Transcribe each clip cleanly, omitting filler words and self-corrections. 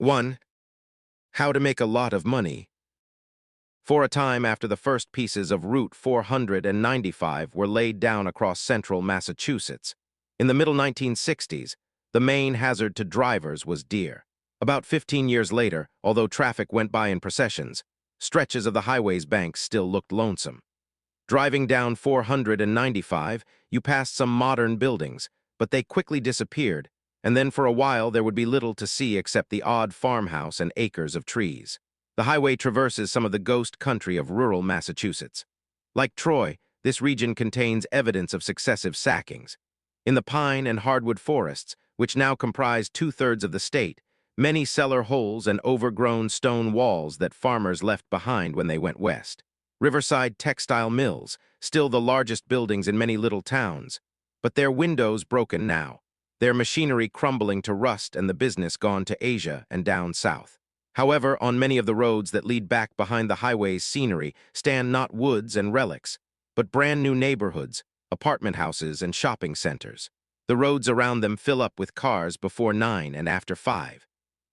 1. How to make a lot of money. For a time after the first pieces of Route 495 were laid down across central Massachusetts, in the middle 1960s, the main hazard to drivers was deer. About 15 years later, although traffic went by in processions, stretches of the highway's banks still looked lonesome. Driving down 495, you passed some modern buildings, but they quickly disappeared, and then for a while there would be little to see except the odd farmhouse and acres of trees. The highway traverses some of the ghost country of rural Massachusetts. Like Troy, this region contains evidence of successive sackings. In the pine and hardwood forests, which now comprise 2/3 of the state, many cellar holes and overgrown stone walls that farmers left behind when they went west. Riverside textile mills, still the largest buildings in many little towns, but their windows broken now, their machinery crumbling to rust and the business gone to Asia and down south. However, on many of the roads that lead back behind the highway's scenery stand not woods and relics, but brand new neighborhoods, apartment houses, and shopping centers. The roads around them fill up with cars before 9 and after 5.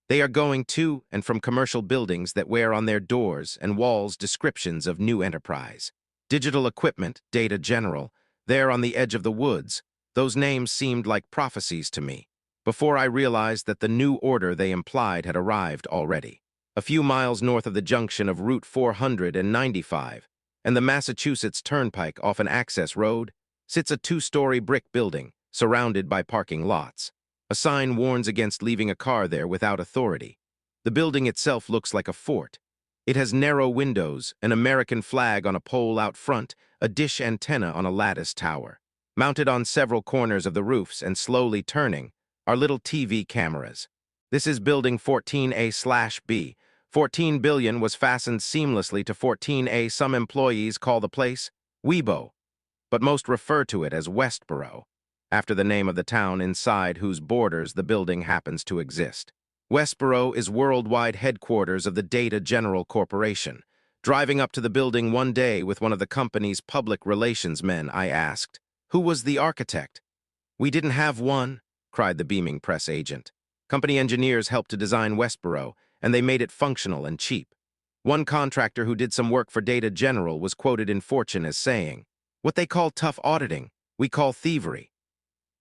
They are going to and from commercial buildings that wear on their doors and walls descriptions of new enterprise. Digital equipment, Data General, there on the edge of the woods, those names seemed like prophecies to me, before I realized that the new order they implied had arrived already. A few miles north of the junction of Route 495 and the Massachusetts Turnpike off an access road sits a 2-story brick building surrounded by parking lots. A sign warns against leaving a car there without authority. The building itself looks like a fort. It has narrow windows, an American flag on a pole out front, a dish antenna on a lattice tower. Mounted on several corners of the roofs and slowly turning are little TV cameras. This is Building 14A/B. 14 billion was fastened seamlessly to 14A. Some employees call the place Webo, but most refer to it as Westboro, after the name of the town inside whose borders the building happens to exist. Westboro is worldwide headquarters of the Data General Corporation. Driving up to the building one day with one of the company's public relations men, I asked, "Who was the architect?" "We didn't have one," cried the beaming press agent. "Company engineers helped to design Westboro, and they made it functional and cheap." One contractor who did some work for Data General was quoted in Fortune as saying, "What they call tough auditing, we call thievery."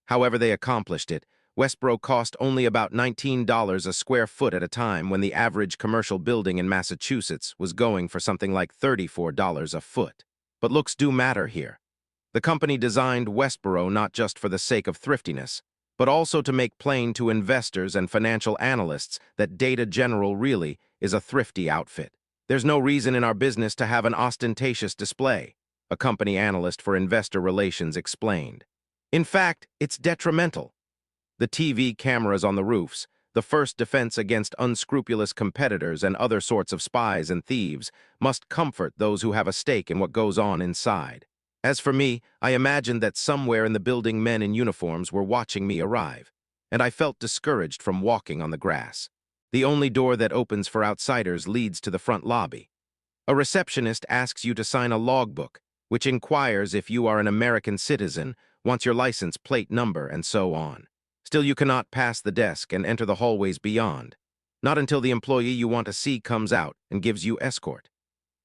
However they accomplished it, Westboro cost only about $19 a square foot at a time when the average commercial building in Massachusetts was going for something like $34 a foot. But looks do matter here. The company designed Westboro not just for the sake of thriftiness, but also to make plain to investors and financial analysts that Data General really is a thrifty outfit. "There's no reason in our business to have an ostentatious display," a company analyst for investor relations explained. "In fact, it's detrimental. The TV cameras on the roofs, the first defense against unscrupulous competitors and other sorts of spies and thieves, must comfort those who have a stake in what goes on inside. As for me, I imagined that somewhere in the building men in uniforms were watching me arrive, and I felt discouraged from walking on the grass. The only door that opens for outsiders leads to the front lobby. A receptionist asks you to sign a logbook, which inquires if you are an American citizen, wants your license plate number, and so on. Still, you cannot pass the desk and enter the hallways beyond, not until the employee you want to see comes out and gives you escort.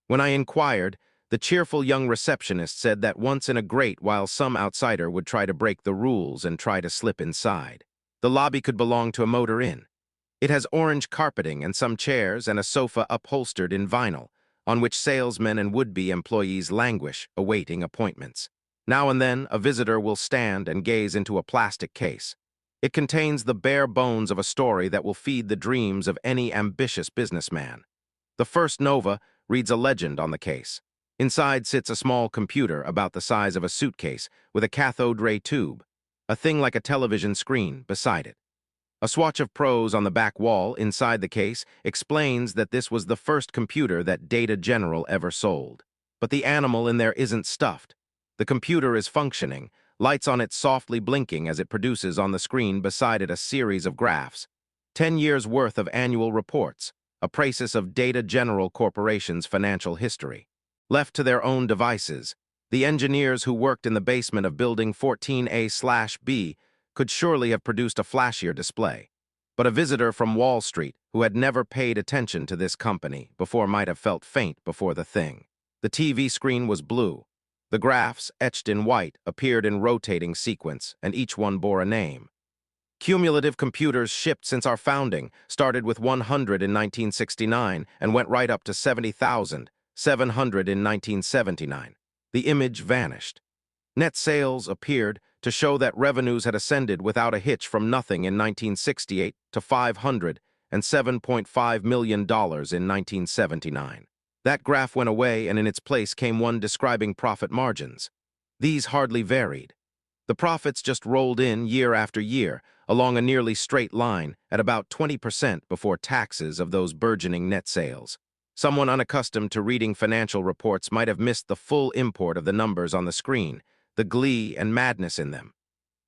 When I inquired, the cheerful young receptionist said that once in a great while some outsider would try to break the rules and try to slip inside. The lobby could belong to a motor inn. It has orange carpeting and some chairs and a sofa upholstered in vinyl, on which salesmen and would-be employees languish, awaiting appointments. Now and then, a visitor will stand and gaze into a plastic case. It contains the bare bones of a story that will feed the dreams of any ambitious businessman. The first Nova reads a legend on the case. Inside sits a small computer about the size of a suitcase with a cathode ray tube, a thing like a television screen, beside it. A swatch of prose on the back wall inside the case explains that this was the first computer that Data General ever sold. But the animal in there isn't stuffed. The computer is functioning, lights on it softly blinking as it produces on the screen beside it a series of graphs. 10 years' worth of annual reports, a prasis of Data General Corporation's financial history. Left to their own devices, the engineers who worked in the basement of Building 14A/B could surely have produced a flashier display. But a visitor from Wall Street, who had never paid attention to this company before might have felt faint before the thing. The TV screen was blue. The graphs, etched in white, appeared in rotating sequence, and each one bore a name. Cumulative computers shipped since our founding started with 100 in 1969 and went right up to 70,700 in 1979. The image vanished. Net sales appeared to show that revenues had ascended without a hitch from nothing in 1968 to $507.5 million in 1979. That graph went away, and in its place came one describing profit margins. These hardly varied. The profits just rolled in year after year, along a nearly straight line at about 20% before taxes of those burgeoning net sales. Someone unaccustomed to reading financial reports might have missed the full import of the numbers on the screen, the glee and madness in them.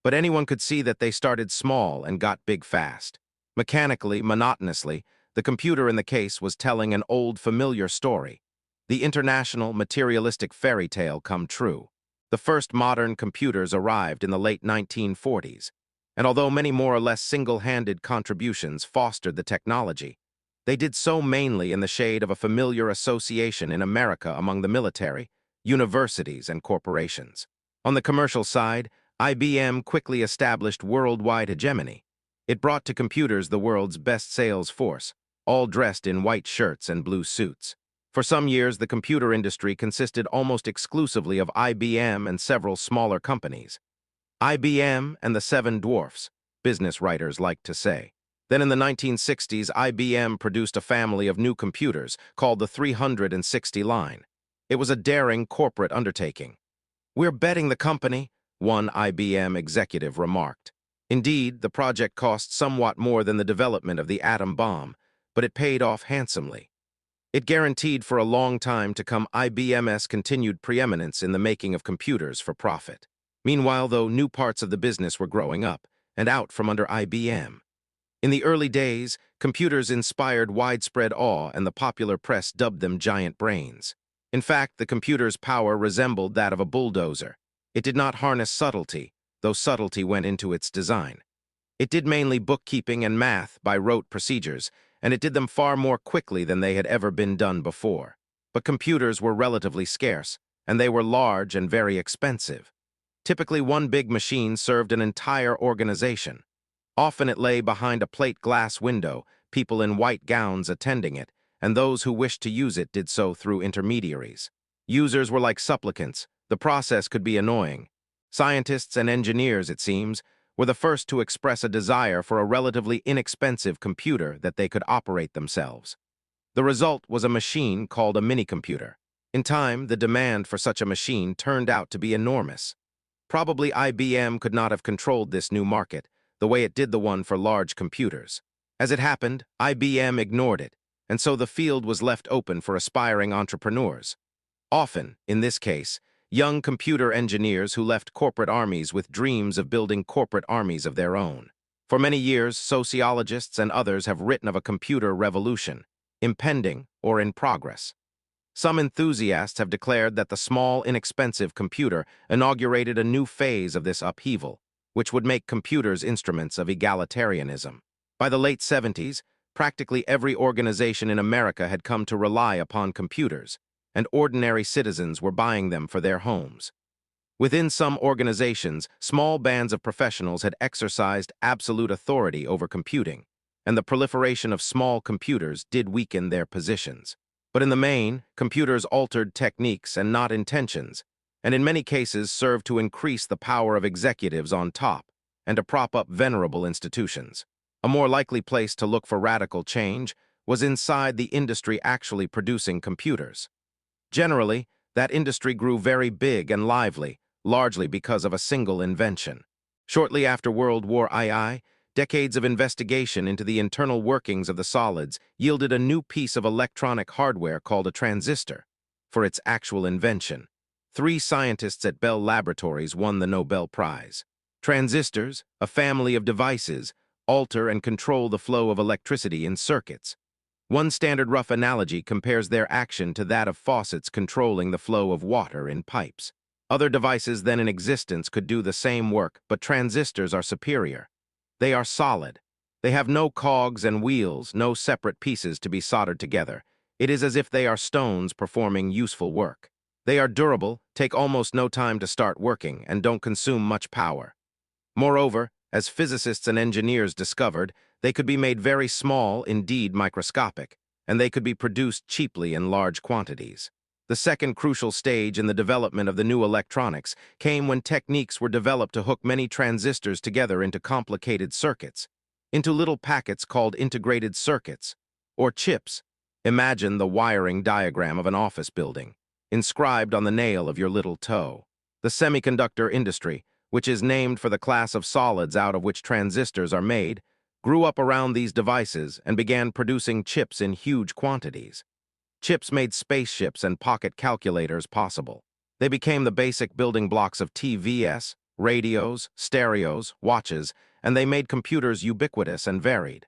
But anyone could see that they started small and got big fast. Mechanically, monotonously, the computer in the case was telling an old familiar story, the international materialistic fairy tale come true. The first modern computers arrived in the late 1940s, and although many more or less single-handed contributions fostered the technology, they did so mainly in the shade of a familiar association in America among the military, universities, and corporations. On the commercial side, IBM quickly established worldwide hegemony. It brought to computers the world's best sales force, all dressed in white shirts and blue suits. For some years, the computer industry consisted almost exclusively of IBM and several smaller companies. IBM and the Seven Dwarfs, business writers like to say. Then in the 1960s, IBM produced a family of new computers called the 360 line. It was a daring corporate undertaking. "We're betting the company," one IBM executive remarked. Indeed, the project cost somewhat more than the development of the atom bomb, but it paid off handsomely. It guaranteed for a long time to come IBM's continued preeminence in the making of computers for profit. Meanwhile, though, new parts of the business were growing up and out from under IBM. In the early days, computers inspired widespread awe, and the popular press dubbed them giant brains. In fact, the computer's power resembled that of a bulldozer. It did not harness subtlety, though subtlety went into its design. It did mainly bookkeeping and math by rote procedures, and it did them far more quickly than they had ever been done before. But computers were relatively scarce, and they were large and very expensive. Typically, one big machine served an entire organization. Often it lay behind a plate glass window, people in white gowns attending it, and those who wished to use it did so through intermediaries. Users were like supplicants. The process could be annoying. Scientists and engineers, it seems, were the first to express a desire for a relatively inexpensive computer that they could operate themselves. The result was a machine called a minicomputer. In time, the demand for such a machine turned out to be enormous. Probably IBM could not have controlled this new market the way it did the one for large computers. As it happened, IBM ignored it, and so the field was left open for aspiring entrepreneurs. Often, in this case, young computer engineers who left corporate armies with dreams of building corporate armies of their own. For many years, sociologists and others have written of a computer revolution, impending or in progress. Some enthusiasts have declared that the small, inexpensive computer inaugurated a new phase of this upheaval, which would make computers instruments of egalitarianism. By the late 70s, practically every organization in America had come to rely upon computers, and ordinary citizens were buying them for their homes. Within some organizations, small bands of professionals had exercised absolute authority over computing, and the proliferation of small computers did weaken their positions. But in the main, computers altered techniques and not intentions, and in many cases served to increase the power of executives on top and to prop up venerable institutions. A more likely place to look for radical change was inside the industry actually producing computers. Generally, that industry grew very big and lively, largely because of a single invention. Shortly after World War II, decades of investigation into the internal workings of the solids yielded a new piece of electronic hardware called a transistor. For its actual invention, 3 scientists at Bell Laboratories won the Nobel Prize. Transistors, a family of devices, alter and control the flow of electricity in circuits. One standard rough analogy compares their action to that of faucets controlling the flow of water in pipes. Other devices then in existence could do the same work, but transistors are superior. They are solid. They have no cogs and wheels, no separate pieces to be soldered together. It is as if they are stones performing useful work. They are durable, take almost no time to start working, and don't consume much power. Moreover, as physicists and engineers discovered, they could be made very small, indeed microscopic, and they could be produced cheaply in large quantities. The second crucial stage in the development of the new electronics came when techniques were developed to hook many transistors together into complicated circuits, into little packets called integrated circuits, or chips. Imagine the wiring diagram of an office building, inscribed on the nail of your little toe. The semiconductor industry, which is named for the class of solids out of which transistors are made, grew up around these devices and began producing chips in huge quantities. Chips made spaceships and pocket calculators possible. They became the basic building blocks of TVs, radios, stereos, watches, and they made computers ubiquitous and varied.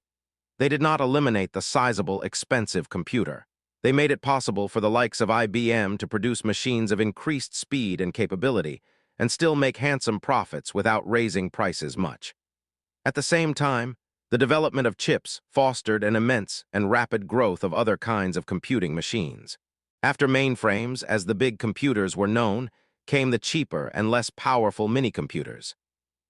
They did not eliminate the sizable, expensive computer. They made it possible for the likes of IBM to produce machines of increased speed and capability, and still make handsome profits without raising prices much. At the same time, the development of chips fostered an immense and rapid growth of other kinds of computing machines. After mainframes, as the big computers were known, came the cheaper and less powerful minicomputers.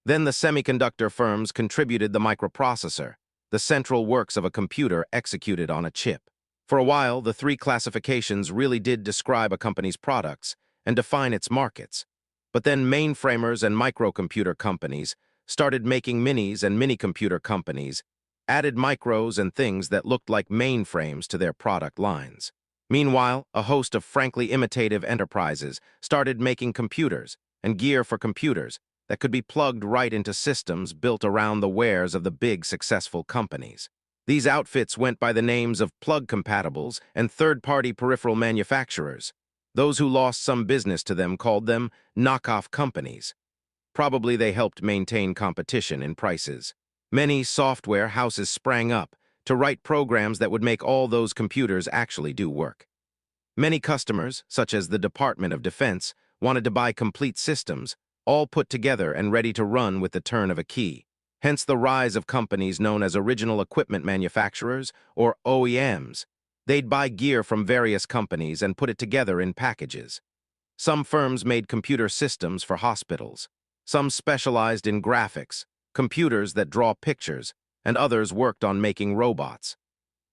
Then the semiconductor firms contributed the microprocessor, the central works of a computer executed on a chip. For a while, the three classifications really did describe a company's products and define its markets. But then mainframers and microcomputer companies started making minis, and minicomputer companies added micros and things that looked like mainframes to their product lines. Meanwhile, a host of frankly imitative enterprises started making computers and gear for computers that could be plugged right into systems built around the wares of the big successful companies. These outfits went by the names of plug compatibles and third-party peripheral manufacturers. Those who lost some business to them called them knockoff companies. Probably they helped maintain competition in prices. Many software houses sprang up to write programs that would make all those computers actually do work. Many customers, such as the Department of Defense, wanted to buy complete systems, all put together and ready to run with the turn of a key. Hence the rise of companies known as original equipment manufacturers, or OEMs. They'd buy gear from various companies and put it together in packages. Some firms made computer systems for hospitals. Some specialized in graphics, computers that draw pictures, and others worked on making robots.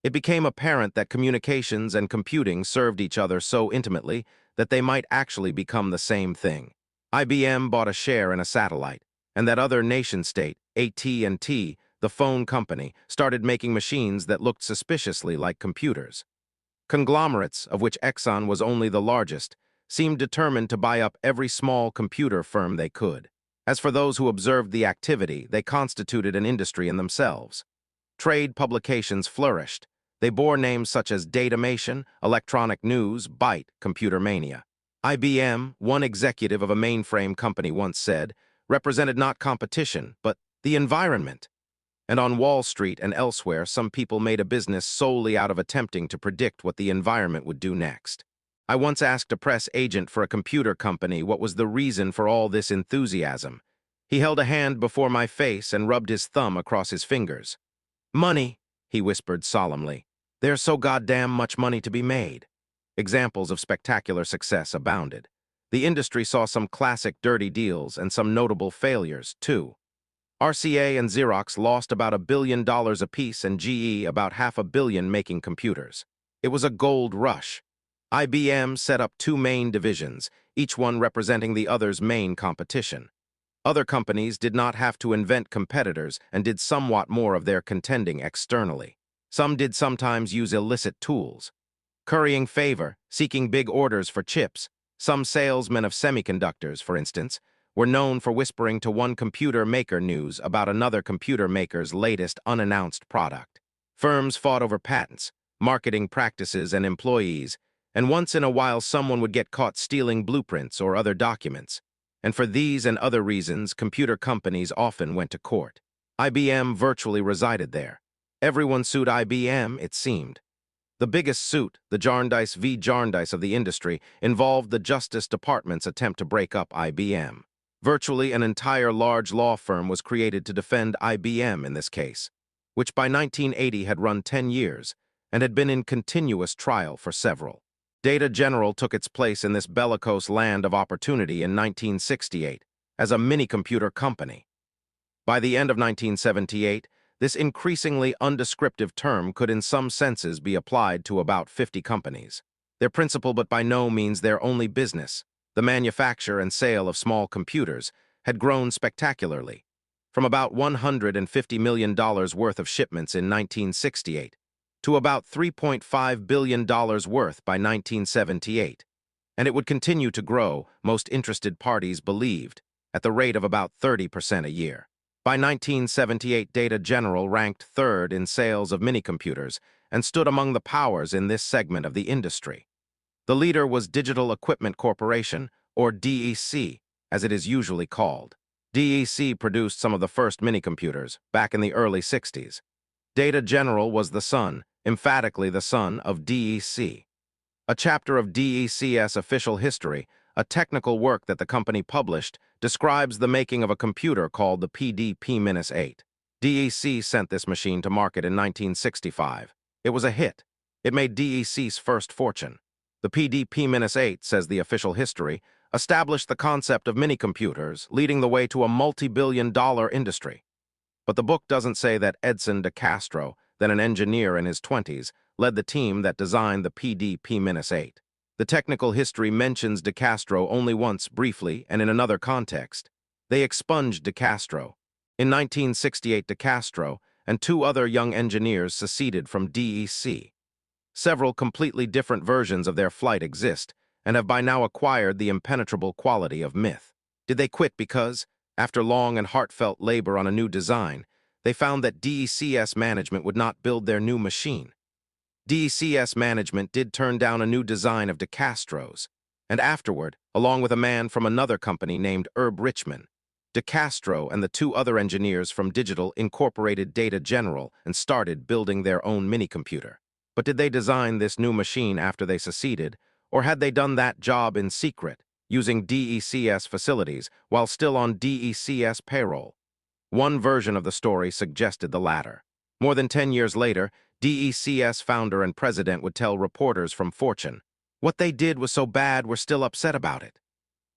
It became apparent that communications and computing served each other so intimately that they might actually become the same thing. IBM bought a share in a satellite, and that other nation-state, AT&T, the phone company, started making machines that looked suspiciously like computers. Conglomerates, of which Exxon was only the largest, seemed determined to buy up every small computer firm they could. As for those who observed the activity, they constituted an industry in themselves. Trade publications flourished. They bore names such as Datamation, Electronic News, Byte, Computer Mania. IBM, one executive of a mainframe company once said, represented not competition, but the environment. And on Wall Street and elsewhere, some people made a business solely out of attempting to predict what the environment would do next. I once asked a press agent for a computer company what was the reason for all this enthusiasm. He held a hand before my face and rubbed his thumb across his fingers. "Money," he whispered solemnly. "There's so goddamn much money to be made." Examples of spectacular success abounded. The industry saw some classic dirty deals and some notable failures, too. RCA and Xerox lost about $1 billion apiece and GE about $500 million making computers. It was a gold rush. IBM set up two main divisions, each one representing the other's main competition. Other companies did not have to invent competitors and did somewhat more of their contending externally. Some did sometimes use illicit tools. Currying favor, seeking big orders for chips. Some salesmen of semiconductors, for instance, were known for whispering to one computer maker news about another computer maker's latest unannounced product. Firms fought over patents, marketing practices, and employees, and once in a while someone would get caught stealing blueprints or other documents. And for these and other reasons, computer companies often went to court. IBM virtually resided there. Everyone sued IBM, it seemed. The biggest suit, the Jarndyce v. Jarndyce of the industry, involved the Justice Department's attempt to break up IBM. Virtually an entire large law firm was created to defend IBM in this case. which by 1980 had run 10 years and had been in continuous trial for several. Data General took its place in this bellicose land of opportunity in 1968 as a minicomputer company. By the end of 1978, this increasingly undescriptive term could in some senses be applied to about 50 companies. Their principal but by no means their only business, the manufacture and sale of small computers, had grown spectacularly, from about $150 million worth of shipments in 1968 to about $3.5 billion worth by 1978. And it would continue to grow, most interested parties believed, at the rate of about 30% a year. By 1978, Data General ranked third in sales of minicomputers and stood among the powers in this segment of the industry. The leader was Digital Equipment Corporation, or DEC, as it is usually called. DEC produced some of the first minicomputers back in the early 60s. Data General was the son, emphatically the son, of DEC. A chapter of DEC's official history, a technical work that the company published, describes the making of a computer called the PD-P-8. DEC sent this machine to market in 1965. It was a hit. It made DEC's first fortune. The PD-P-8, says the official history, established the concept of minicomputers, leading the way to a multi-billion-dollar industry. But the book doesn't say that Edson de Castro, then an engineer in his 20s, led the team that designed the PD-P-8. The technical history mentions de Castro only once briefly and in another context. They expunged de Castro. In 1968, de Castro and two other young engineers seceded from DEC. Several completely different versions of their flight exist and have by now acquired the impenetrable quality of myth. Did they quit because, after long and heartfelt labor on a new design, they found that DEC's management would not build their new machine? DEC's management did turn down a new design of de Castro's, and afterward, along with a man from another company named Herb Richman, de Castro and the two other engineers from Digital incorporated Data General and started building their own minicomputer. But did they design this new machine after they seceded, or had they done that job in secret, using DEC's facilities while still on DEC's payroll? One version of the story suggested the latter. More than 10 years later, DEC's founder and president would tell reporters from Fortune, "What they did was so bad we're still upset about it."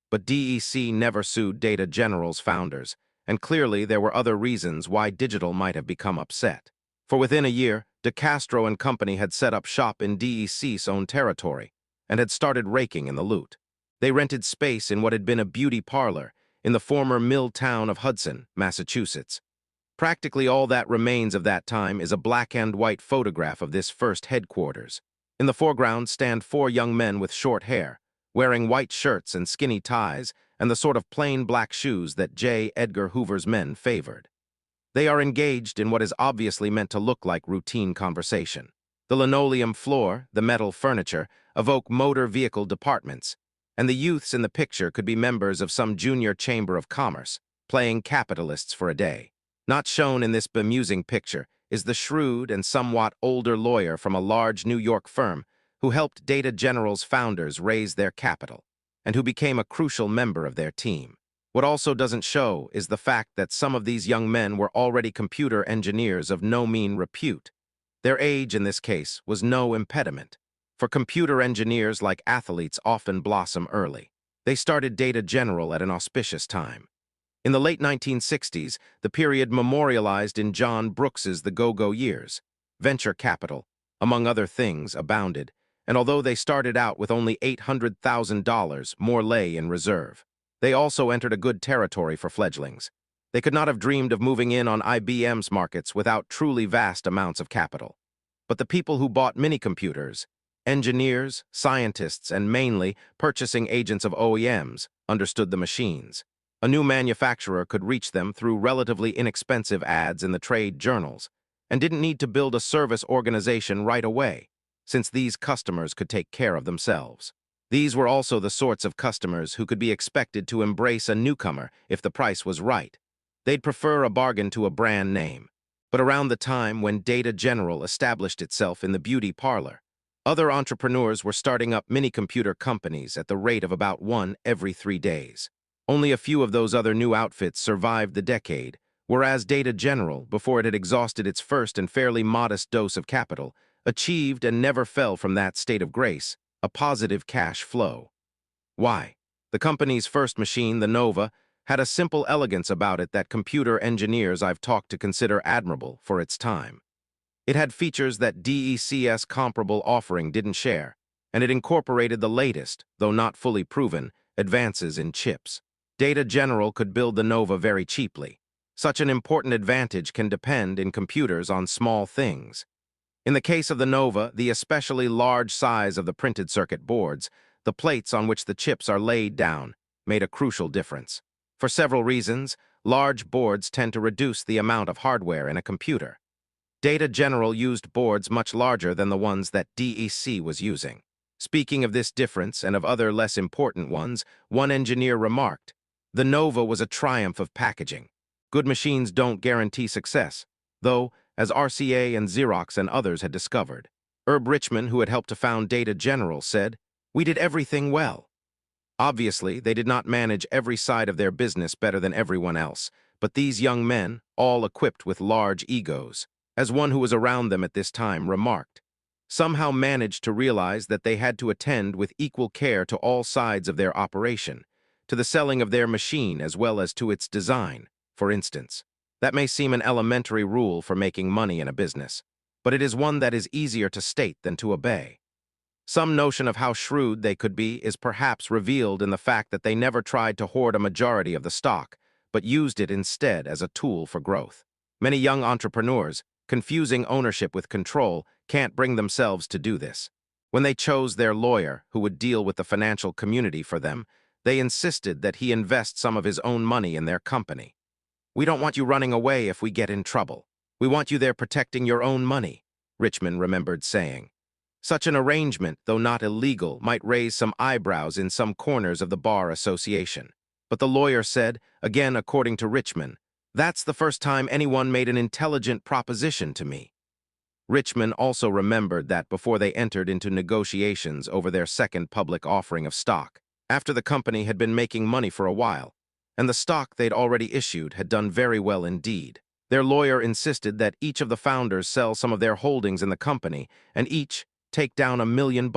But DEC never sued Data General's founders, and clearly there were other reasons why Digital might have become upset. For within a year, de Castro and company had set up shop in DEC's own territory and had started raking in the loot. They rented space in what had been a beauty parlor in the former mill town of Hudson, Massachusetts. Practically all that remains of that time is a black and white photograph of this first headquarters. In the foreground stand four young men with short hair, wearing white shirts and skinny ties and the sort of plain black shoes that J. Edgar Hoover's men favored. They are engaged in what is obviously meant to look like routine conversation. The linoleum floor, the metal furniture, evoke motor vehicle departments, and the youths in the picture could be members of some junior chamber of commerce, playing capitalists for a day. Not shown in this bemusing picture is the shrewd and somewhat older lawyer from a large New York firm who helped Data General's founders raise their capital, and who became a crucial member of their team. What also doesn't show is the fact that some of these young men were already computer engineers of no mean repute. Their age, in this case, was no impediment, for computer engineers, like athletes, often blossom early. They started Data General at an auspicious time. In the late 1960s, the period memorialized in John Brooks's The Go-Go Years. Venture capital, among other things, abounded, and although they started out with only $800,000, more lay in reserve. They also entered a good territory for fledglings. They could not have dreamed of moving in on IBM's markets without truly vast amounts of capital. But the people who bought minicomputers, engineers, scientists, and mainly purchasing agents of OEMs, understood the machines. A new manufacturer could reach them through relatively inexpensive ads in the trade journals, and didn't need to build a service organization right away, since these customers could take care of themselves. These were also the sorts of customers who could be expected to embrace a newcomer if the price was right. They'd prefer a bargain to a brand name. But around the time when Data General established itself in the beauty parlor, other entrepreneurs were starting up minicomputer companies at the rate of about one every 3 days. Only a few of those other new outfits survived the decade, whereas Data General, before it had exhausted its first and fairly modest dose of capital, achieved and never fell from that state of grace, a positive cash flow. Why? The company's first machine, the Nova, had a simple elegance about it that computer engineers I've talked to consider admirable for its time. It had features that DEC's comparable offering didn't share, and it incorporated the latest, though not fully proven, advances in chips. Data General could build the Nova very cheaply. Such an important advantage can depend in computers on small things. In the case of the Nova, the especially large size of the printed circuit boards, the plates on which the chips are laid down, made a crucial difference. For several reasons, large boards tend to reduce the amount of hardware in a computer. Data General used boards much larger than the ones that DEC was using. Speaking of this difference and of other less important ones, one engineer remarked, "The Nova was a triumph of packaging. Good machines don't guarantee success, though, as RCA and Xerox and others had discovered." Herb Richman, who had helped to found Data General, said, "We did everything well." Obviously, they did not manage every side of their business better than everyone else, but these young men, all equipped with large egos, as one who was around them at this time remarked, somehow managed to realize that they had to attend with equal care to all sides of their operation, to the selling of their machine as well as to its design, for instance. That may seem an elementary rule for making money in a business, but it is one that is easier to state than to obey. Some notion of how shrewd they could be is perhaps revealed in the fact that they never tried to hoard a majority of the stock, but used it instead as a tool for growth. Many young entrepreneurs, confusing ownership with control, can't bring themselves to do this. When they chose their lawyer, who would deal with the financial community for them, they insisted that he invest some of his own money in their company. "We don't want you running away if we get in trouble. We want you there protecting your own money," Richman remembered saying. Such an arrangement, though not illegal, might raise some eyebrows in some corners of the Bar Association. But the lawyer said, again according to Richman, "That's the first time anyone made an intelligent proposition to me." Richman also remembered that before they entered into negotiations over their second public offering of stock, after the company had been making money for a while, and the stock they'd already issued had done very well indeed, their lawyer insisted that each of the founders sell some of their holdings in the company and each take down $1 million.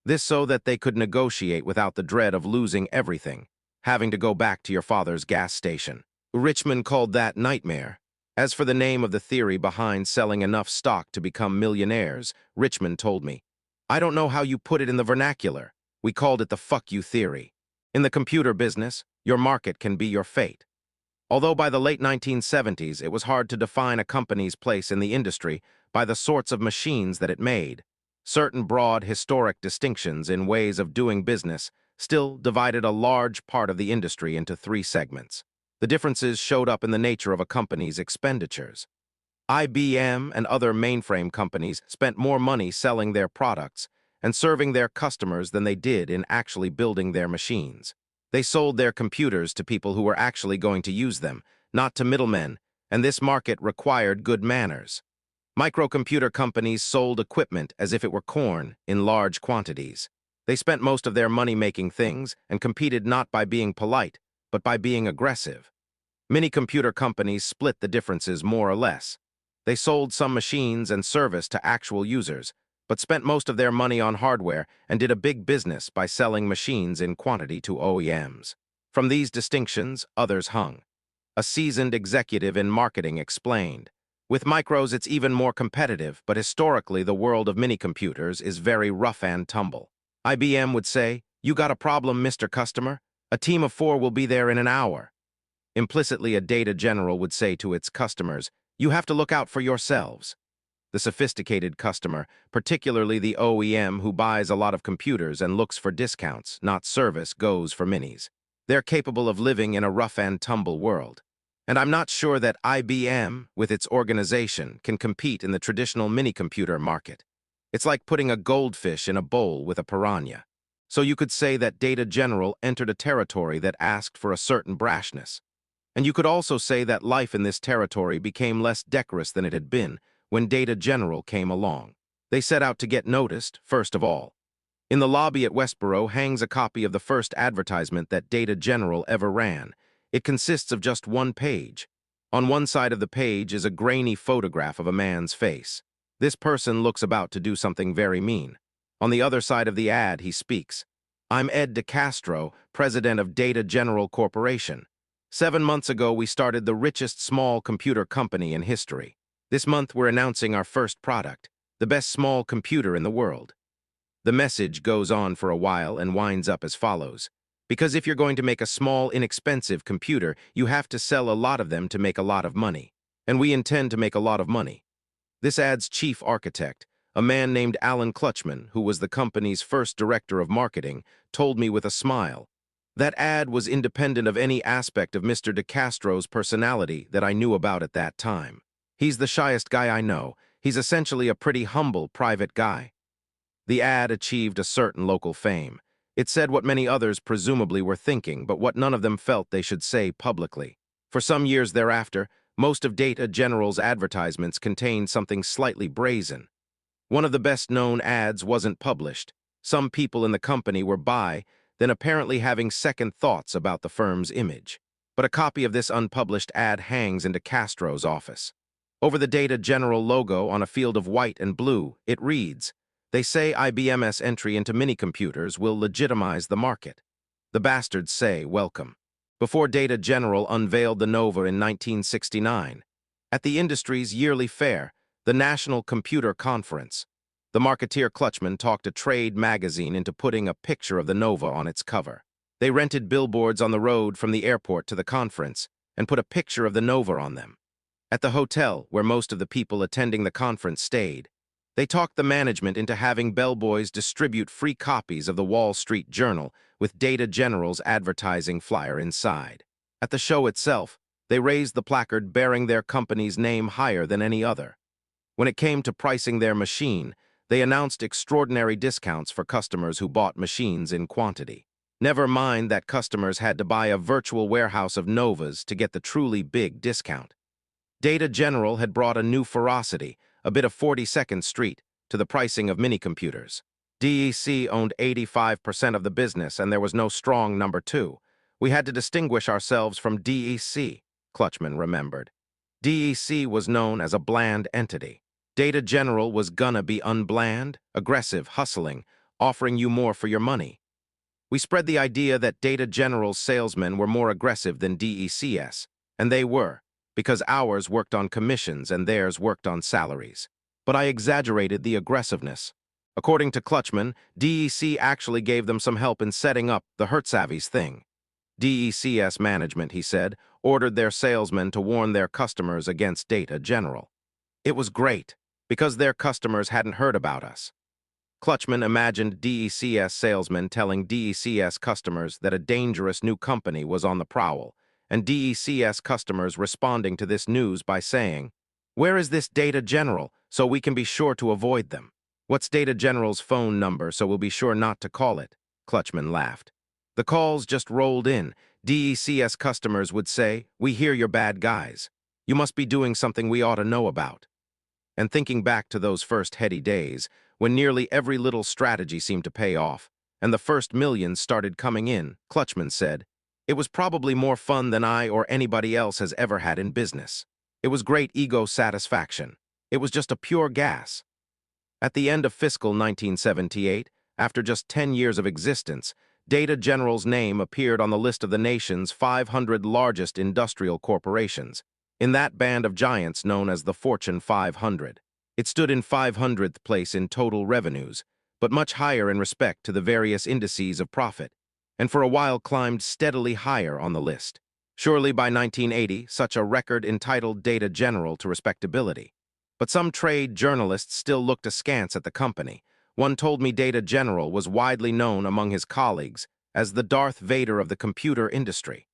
This so that they could negotiate without the dread of losing everything, having to go back to your father's gas station. Richman called that nightmare. As for the name of the theory behind selling enough stock to become millionaires, Richman told me, "I don't know how you put it in the vernacular. We called it the fuck you theory. In the computer business, your market can be your fate." Although by the late 1970s it was hard to define a company's place in the industry by the sorts of machines that it made, certain broad historic distinctions in ways of doing business still divided a large part of the industry into three segments. The differences showed up in the nature of a company's expenditures. IBM and other mainframe companies spent more money selling their products and serving their customers than they did in actually building their machines. They sold their computers to people who were actually going to use them, not to middlemen, and this market required good manners. Microcomputer companies sold equipment as if it were corn in large quantities. They spent most of their money making things and competed not by being polite, but by being aggressive. Minicomputer companies split the differences more or less. They sold some machines and service to actual users, but spent most of their money on hardware and did a big business by selling machines in quantity to OEMs. From these distinctions, others hung. A seasoned executive in marketing explained, "With micros it's even more competitive, but historically the world of minicomputers is very rough and tumble. IBM would say, 'You got a problem, Mr. Customer? A team of 4 will be there in an hour.' Implicitly, a Data General would say to its customers, 'You have to look out for yourselves.' The sophisticated customer, particularly the OEM who buys a lot of computers and looks for discounts, not service, goes for minis. They're capable of living in a rough and tumble world. And I'm not sure that IBM, with its organization, can compete in the traditional minicomputer market. It's like putting a goldfish in a bowl with a piranha. So you could say that Data General entered a territory that asked for a certain brashness. And you could also say that life in this territory became less decorous than it had been when Data General came along. They set out to get noticed, first of all. In the lobby at Westboro hangs a copy of the first advertisement that Data General ever ran. It consists of just one page. On one side of the page is a grainy photograph of a man's face. This person looks about to do something very mean. On the other side of the ad, he speaks. I'm Ed DeCastro, president of Data General Corporation. 7 months ago, we started the richest small computer company in history. This month, we're announcing our first product, the best small computer in the world. The message goes on for a while and winds up as follows. Because if you're going to make a small, inexpensive computer, you have to sell a lot of them to make a lot of money. And we intend to make a lot of money. This ad's chief architect, a man named Alan Clutchman, who was the company's first director of marketing, told me with a smile. That ad was independent of any aspect of Mr. DeCastro's personality that I knew about at that time. He's the shyest guy I know. He's essentially a pretty humble, private guy. The ad achieved a certain local fame. It said what many others presumably were thinking, but what none of them felt they should say publicly. For some years thereafter, most of Data General's advertisements contained something slightly brazen. One of the best-known ads wasn't published. Some people in the company were then apparently having second thoughts about the firm's image. But a copy of this unpublished ad hangs in DeCastro's office. Over the Data General logo on a field of white and blue, it reads, "They say IBM's entry into minicomputers will legitimize the market. The bastards say welcome." Before Data General unveiled the Nova in 1969, at the industry's yearly fair, the National Computer Conference, the marketeer Clutchman talked a trade magazine into putting a picture of the Nova on its cover. They rented billboards on the road from the airport to the conference and put a picture of the Nova on them. At the hotel, where most of the people attending the conference stayed, they talked the management into having bellboys distribute free copies of the Wall Street Journal with Data General's advertising flyer inside. At the show itself, they raised the placard bearing their company's name higher than any other. When it came to pricing their machine, they announced extraordinary discounts for customers who bought machines in quantity. Never mind that customers had to buy a virtual warehouse of Novas to get the truly big discount. Data General had brought a new ferocity, a bit of 42nd Street, to the pricing of minicomputers. DEC owned 85% of the business, and there was no strong number two. We had to distinguish ourselves from DEC, Clutchman remembered. DEC was known as a bland entity. Data General was gonna be unbland, aggressive, hustling, offering you more for your money. We spread the idea that Data General's salesmen were more aggressive than DEC's, and they were, because ours worked on commissions and theirs worked on salaries. But I exaggerated the aggressiveness. According to Clutchman, DEC actually gave them some help in setting up the Hertzavis thing. DEC's management, he said, ordered their salesmen to warn their customers against Data General. It was great, because their customers hadn't heard about us. Clutchman imagined DEC's salesmen telling DEC's customers that a dangerous new company was on the prowl, and DEC's customers responding to this news by saying, "Where is this Data General, so we can be sure to avoid them? What's Data General's phone number, so we'll be sure not to call it?" Clutchman laughed. The calls just rolled in. DEC's customers would say, "We hear you're bad guys. You must be doing something we ought to know about." And thinking back to those first heady days, when nearly every little strategy seemed to pay off, and the first millions started coming in, Clutchman said, "It was probably more fun than I or anybody else has ever had in business. It was great ego satisfaction. It was just a pure gas." At the end of fiscal 1978, after just 10 years of existence, Data General's name appeared on the list of the nation's 500 largest industrial corporations, in that band of giants known as the Fortune 500. It stood in 500th place in total revenues, but much higher in respect to the various indices of profit, and for a while climbed steadily higher on the list. Surely by 1980, such a record entitled Data General to respectability. But some trade journalists still looked askance at the company. One told me Data General was widely known among his colleagues as the Darth Vader of the computer industry.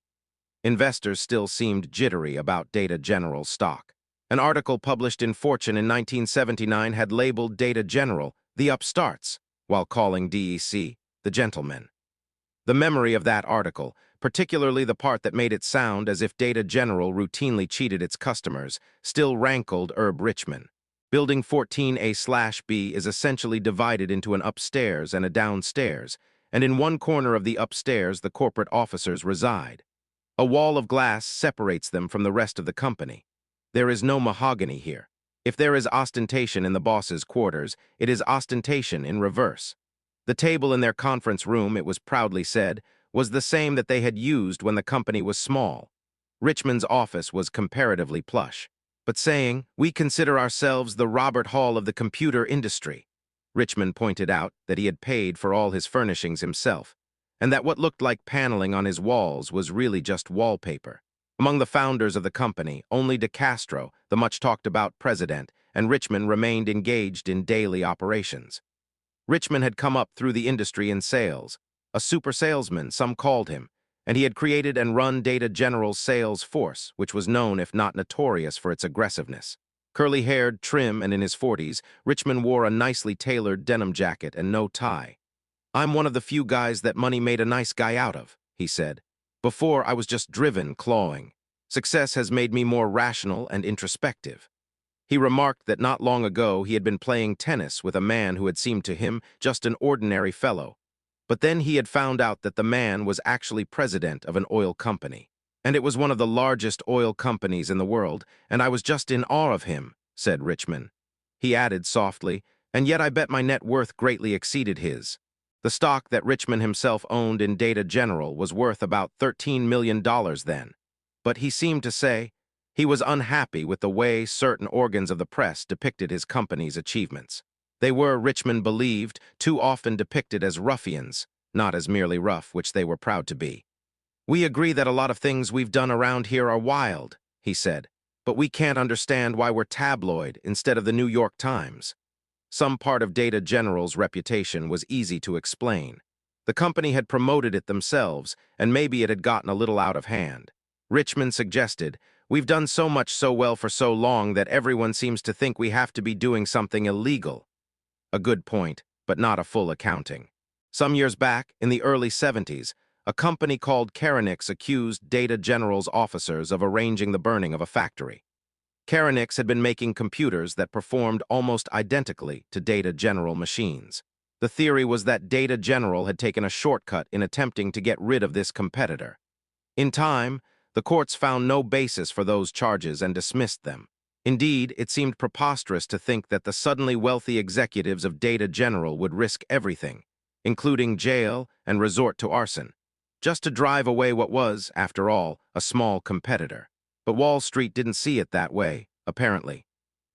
Investors still seemed jittery about Data General's stock. An article published in Fortune in 1979 had labeled Data General the upstarts, while calling DEC the gentlemen. The memory of that article, particularly the part that made it sound as if Data General routinely cheated its customers, still rankled Herb Richman. Building 14A/B is essentially divided into an upstairs and a downstairs, and in one corner of the upstairs the corporate officers reside. A wall of glass separates them from the rest of the company. There is no mahogany here. If there is ostentation in the boss's quarters, it is ostentation in reverse. The table in their conference room, it was proudly said, was the same that they had used when the company was small. Richmond's office was comparatively plush, but saying, "We consider ourselves the Robert Hall of the computer industry." Richmond pointed out that he had paid for all his furnishings himself, and that what looked like paneling on his walls was really just wallpaper. Among the founders of the company, only De Castro, the much-talked-about president, and Richmond remained engaged in daily operations. Richmond had come up through the industry in sales, a super salesman, some called him, and he had created and run Data General's sales force, which was known if not notorious for its aggressiveness. Curly-haired, trim, and in his 40s, Richmond wore a nicely tailored denim jacket and no tie. "I'm one of the few guys that money made a nice guy out of," he said. "Before, I was just driven, clawing. Success has made me more rational and introspective." He remarked that not long ago he had been playing tennis with a man who had seemed to him just an ordinary fellow. But then he had found out that the man was actually president of an oil company. "And it was one of the largest oil companies in the world, and I was just in awe of him," said Richmond. He added softly, "And yet I bet my net worth greatly exceeded his." The stock that Richmond himself owned in Data General was worth about $13 million then. But he seemed to say he was unhappy with the way certain organs of the press depicted his company's achievements. They were, Richmond believed, too often depicted as ruffians, not as merely rough, which they were proud to be. "We agree that a lot of things we've done around here are wild," he said, "but we can't understand why we're tabloid instead of the New York Times." Some part of Data General's reputation was easy to explain. The company had promoted it themselves, and maybe it had gotten a little out of hand. Richmond suggested, "We've done so much so well for so long that everyone seems to think we have to be doing something illegal." A good point, but not a full accounting. Some years back, in the early 70s, a company called Kerenix accused Data General's officers of arranging the burning of a factory. Kerenix had been making computers that performed almost identically to Data General machines. The theory was that Data General had taken a shortcut in attempting to get rid of this competitor. In time, the courts found no basis for those charges and dismissed them. Indeed, it seemed preposterous to think that the suddenly wealthy executives of Data General would risk everything, including jail and resort to arson, just to drive away what was, after all, a small competitor. But Wall Street didn't see it that way, apparently.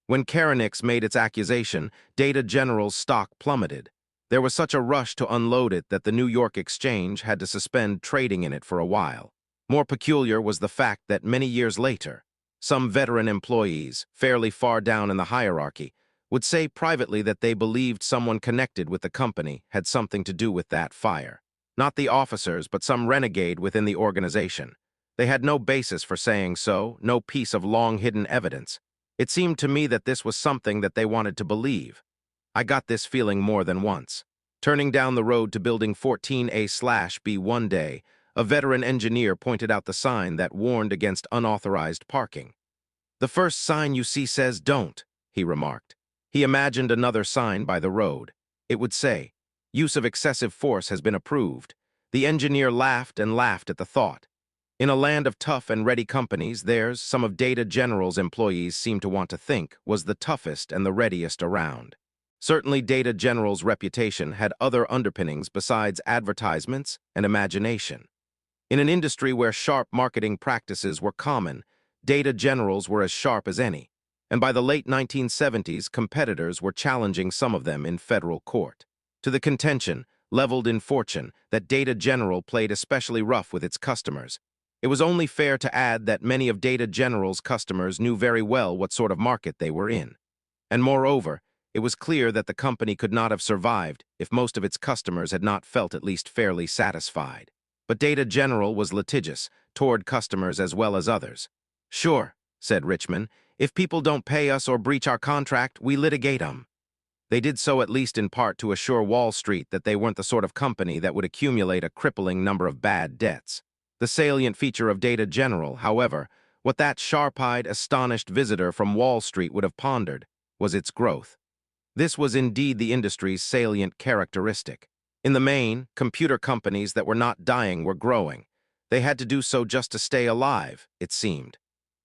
When Kerenix made its accusation, Data General's stock plummeted. There was such a rush to unload it that the New York Exchange had to suspend trading in it for a while. More peculiar was the fact that many years later, some veteran employees, fairly far down in the hierarchy, would say privately that they believed someone connected with the company had something to do with that fire. Not the officers, but some renegade within the organization. They had no basis for saying so, no piece of long-hidden evidence. It seemed to me that this was something that they wanted to believe. I got this feeling more than once. Turning down the road to Building 14A/B one day, a veteran engineer pointed out the sign that warned against unauthorized parking. "The first sign you see says don't," he remarked. He imagined another sign by the road. It would say, "Use of excessive force has been approved." The engineer laughed and laughed at the thought. In a land of tough and ready companies, theirs, some of Data General's employees seemed to want to think, was the toughest and the readiest around. Certainly Data General's reputation had other underpinnings besides advertisements and imagination. In an industry where sharp marketing practices were common, Data Generals were as sharp as any, and by the late 1970s, competitors were challenging some of them in federal court. To the contention, leveled in fortune, that Data General played especially rough with its customers, it was only fair to add that many of Data General's customers knew very well what sort of market they were in. And moreover, it was clear that the company could not have survived if most of its customers had not felt at least fairly satisfied. But Data General was litigious toward customers as well as others. "Sure," said Richmond, "if people don't pay us or breach our contract, we litigate 'em." They did so at least in part to assure Wall Street that they weren't the sort of company that would accumulate a crippling number of bad debts. The salient feature of Data General, however, what that sharp-eyed, astonished visitor from Wall Street would have pondered, was its growth. This was indeed the industry's salient characteristic. In the main, computer companies that were not dying were growing. They had to do so just to stay alive, it seemed.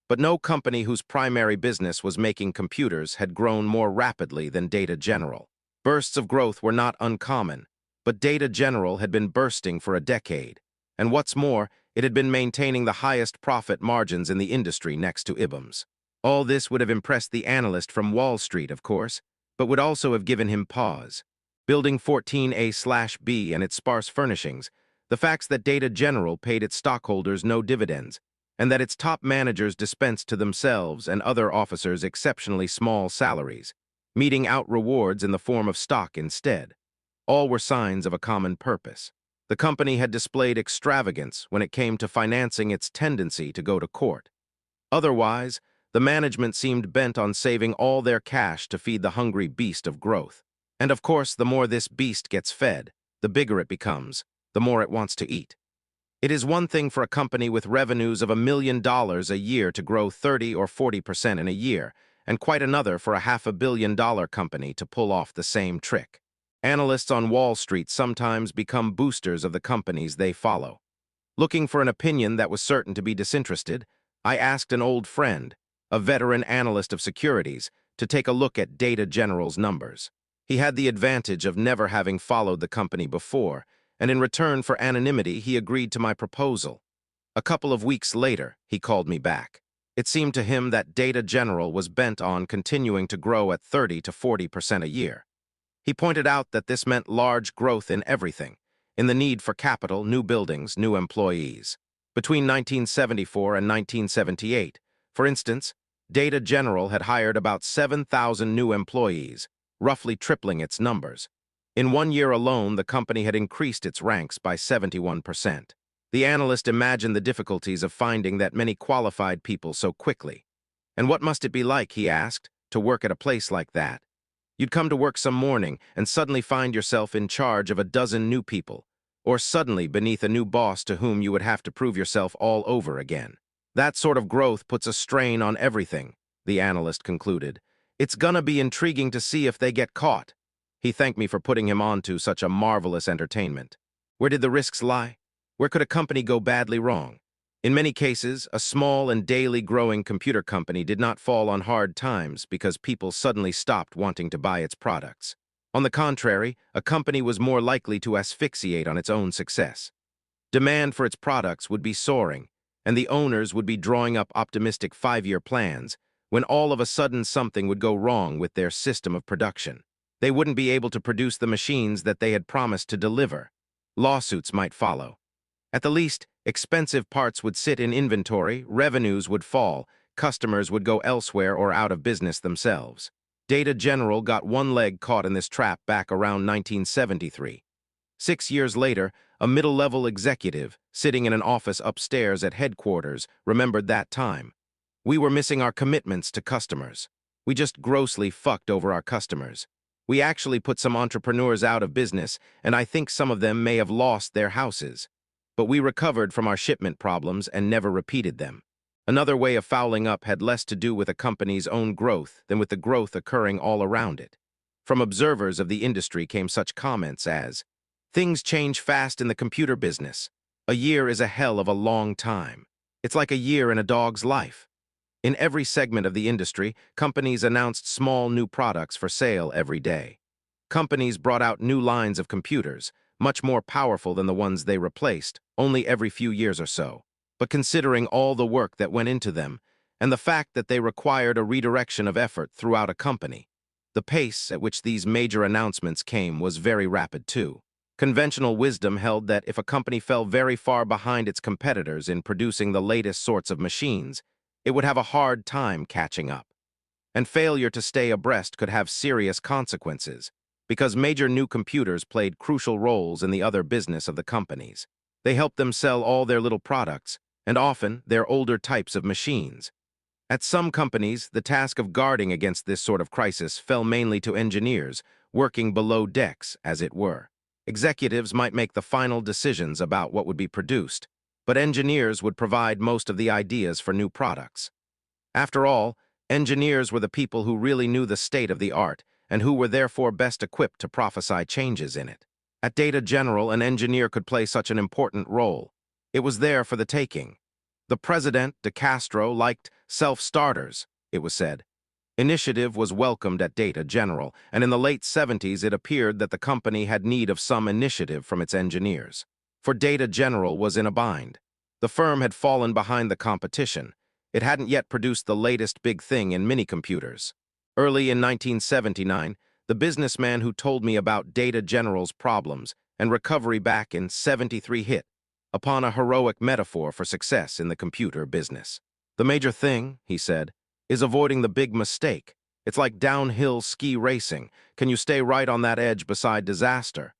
But no company whose primary business was making computers had grown more rapidly than Data General. Bursts of growth were not uncommon, but Data General had been bursting for a decade. And what's more, it had been maintaining the highest profit margins in the industry next to IBM's. All this would have impressed the analyst from Wall Street, of course, but would also have given him pause. Building 14A/B and its sparse furnishings, the facts that Data General paid its stockholders no dividends, and that its top managers dispensed to themselves and other officers exceptionally small salaries, meting out rewards in the form of stock instead. All were signs of a common purpose. The company had displayed extravagance when it came to financing its tendency to go to court. Otherwise, the management seemed bent on saving all their cash to feed the hungry beast of growth. And of course, the more this beast gets fed, the bigger it becomes, the more it wants to eat. It is one thing for a company with revenues of $1 million a year to grow 30 or 40% in a year, and quite another for a $500 million company to pull off the same trick. Analysts on Wall Street sometimes become boosters of the companies they follow. Looking for an opinion that was certain to be disinterested, I asked an old friend, a veteran analyst of securities, to take a look at Data General's numbers. He had the advantage of never having followed the company before, and in return for anonymity, he agreed to my proposal. A couple of weeks later, he called me back. It seemed to him that Data General was bent on continuing to grow at 30 to 40% a year. He pointed out that this meant large growth in everything, in the need for capital, new buildings, new employees. Between 1974 and 1978, for instance, Data General had hired about 7,000 new employees, roughly tripling its numbers. In 1 year alone, the company had increased its ranks by 71%. The analyst imagined the difficulties of finding that many qualified people so quickly. And what must it be like, he asked, to work at a place like that? You'd come to work some morning and suddenly find yourself in charge of a dozen new people, or suddenly beneath a new boss to whom you would have to prove yourself all over again. That sort of growth puts a strain on everything, the analyst concluded. It's gonna be intriguing to see if they get caught. He thanked me for putting him on to such a marvelous entertainment. Where did the risks lie? Where could a company go badly wrong? In many cases, a small and daily growing computer company did not fall on hard times because people suddenly stopped wanting to buy its products. On the contrary, a company was more likely to asphyxiate on its own success. Demand for its products would be soaring, and the owners would be drawing up optimistic 5-year plans when all of a sudden something would go wrong with their system of production. They wouldn't be able to produce the machines that they had promised to deliver. Lawsuits might follow. At the least, expensive parts would sit in inventory, revenues would fall, customers would go elsewhere or out of business themselves. Data General got one leg caught in this trap back around 1973. 6 years later, a middle-level executive, sitting in an office upstairs at headquarters, remembered that time. We were missing our commitments to customers. We just grossly fucked over our customers. We actually put some entrepreneurs out of business, and I think some of them may have lost their houses. But we recovered from our shipment problems and never repeated them. Another way of fouling up had less to do with a company's own growth than with the growth occurring all around it. From observers of the industry came such comments as, "Things change fast in the computer business. A year is a hell of a long time. It's like a year in a dog's life." In every segment of the industry, companies announced small new products for sale every day. Companies brought out new lines of computers, much more powerful than the ones they replaced, only every few years or so. But considering all the work that went into them, and the fact that they required a redirection of effort throughout a company, the pace at which these major announcements came was very rapid too. Conventional wisdom held that if a company fell very far behind its competitors in producing the latest sorts of machines, it would have a hard time catching up. And failure to stay abreast could have serious consequences, because major new computers played crucial roles in the other business of the companies. They helped them sell all their little products, and often their older types of machines. At some companies, the task of guarding against this sort of crisis fell mainly to engineers, working below decks, as it were. Executives might make the final decisions about what would be produced, but engineers would provide most of the ideas for new products. After all, engineers were the people who really knew the state of the art and who were therefore best equipped to prophesy changes in it. At Data General, an engineer could play such an important role. It was there for the taking. The president, De Castro, liked self-starters, it was said. Initiative was welcomed at Data General, and in the late 70s it appeared that the company had need of some initiative from its engineers. For Data General was in a bind. The firm had fallen behind the competition. It hadn't yet produced the latest big thing in minicomputers. Early in 1979, the businessman who told me about Data General's problems and recovery back in '73 hit upon a heroic metaphor for success in the computer business. The major thing, he said, is avoiding the big mistake. It's like downhill ski racing. Can you stay right on that edge beside disaster?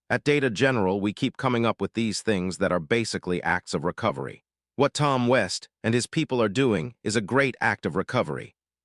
At Data General, we keep coming up with these things that are basically acts of recovery. What Tom West and his people are doing is a great act of recovery.